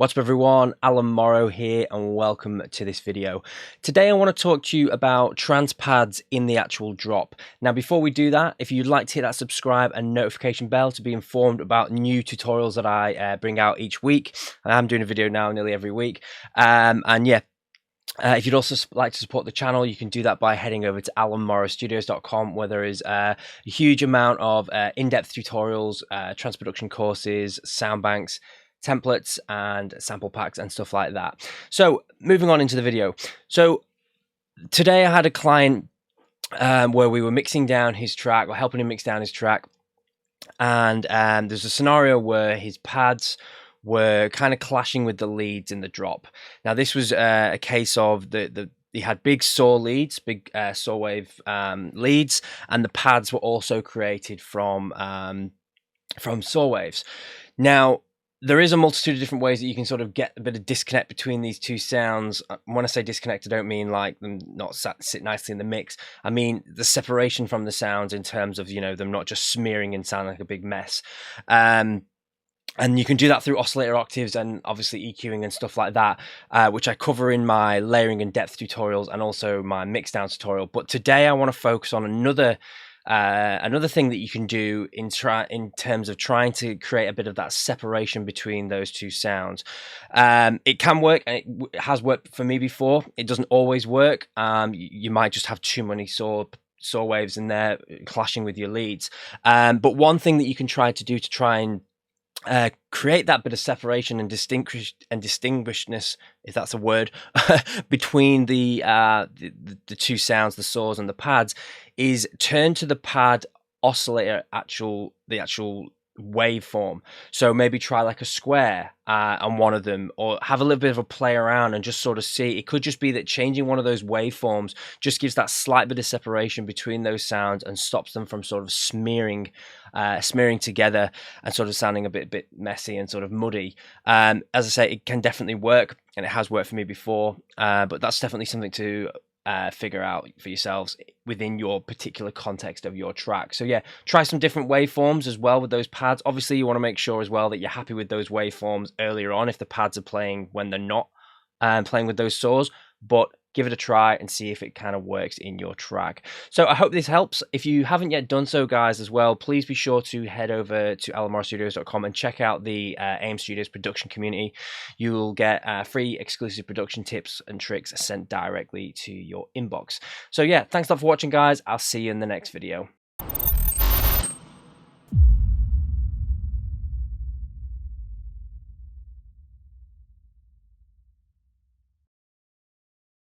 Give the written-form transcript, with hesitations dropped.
What's up everyone, Alan Morrow here and welcome to this video. Today I want to talk to you about trance pads in the actual drop. Now before we do that, if you'd like to hit that subscribe and notification bell to be informed about new tutorials that I bring out each week. I'm doing a video now nearly every week. If you'd also like to support the channel, you can do that by heading over to alanmorrowstudios.com, where there is a huge amount of in-depth tutorials, trance production courses, sound banks, templates and sample packs and stuff like that. So moving on into the video. So today I had a client where we were mixing down his track, or helping him mix down his track, and there's a scenario where his pads were kind of clashing with the leads in the drop. Now this was a case of he had big saw leads, big saw wave leads, and the pads were also created from saw waves. Now there is a multitude of different ways that you can sort of get a bit of disconnect between these two sounds. When I say disconnect, I don't mean like them not sit nicely in the mix. I mean the separation from the sounds in terms of, you know, them not just smearing and sounding like a big mess. And you can do that through oscillator octaves and obviously EQing and stuff like that, which I cover in my layering and depth tutorials and also my mixdown tutorial. But today I want to focus on another thing that you can do in terms of trying to create a bit of that separation between those two sounds. It can work, and it has worked for me before. It doesn't always work. You might just have too many saw waves in there clashing with your leads. But one thing that you can try to do to try and create that bit of separation and distinguishedness, if that's a word, between the two sounds, the saws and the pads, is turn to the pad oscillator the actual waveform. So maybe try like a square on one of them, or have a little bit of a play around and just sort of see. It could just be that changing one of those waveforms just gives that slight bit of separation between those sounds and stops them from sort of smearing together and sort of sounding a bit messy and sort of muddy. As I say, it can definitely work, and it has worked for me before, but that's definitely something to figure out for yourselves within your particular context of your track. So yeah, try some different waveforms as well with those pads. Obviously you want to make sure as well that you're happy with those waveforms earlier on if the pads are playing when they're not playing with those saws, but give it a try and see if it kind of works in your track. So I hope this helps. If you haven't yet done so, guys, as well, please be sure to head over to alanmorrowstudios.com and check out the AIM Studios production community. You'll get free exclusive production tips and tricks sent directly to your inbox. So yeah, thanks a lot for watching, guys. I'll see you in the next video.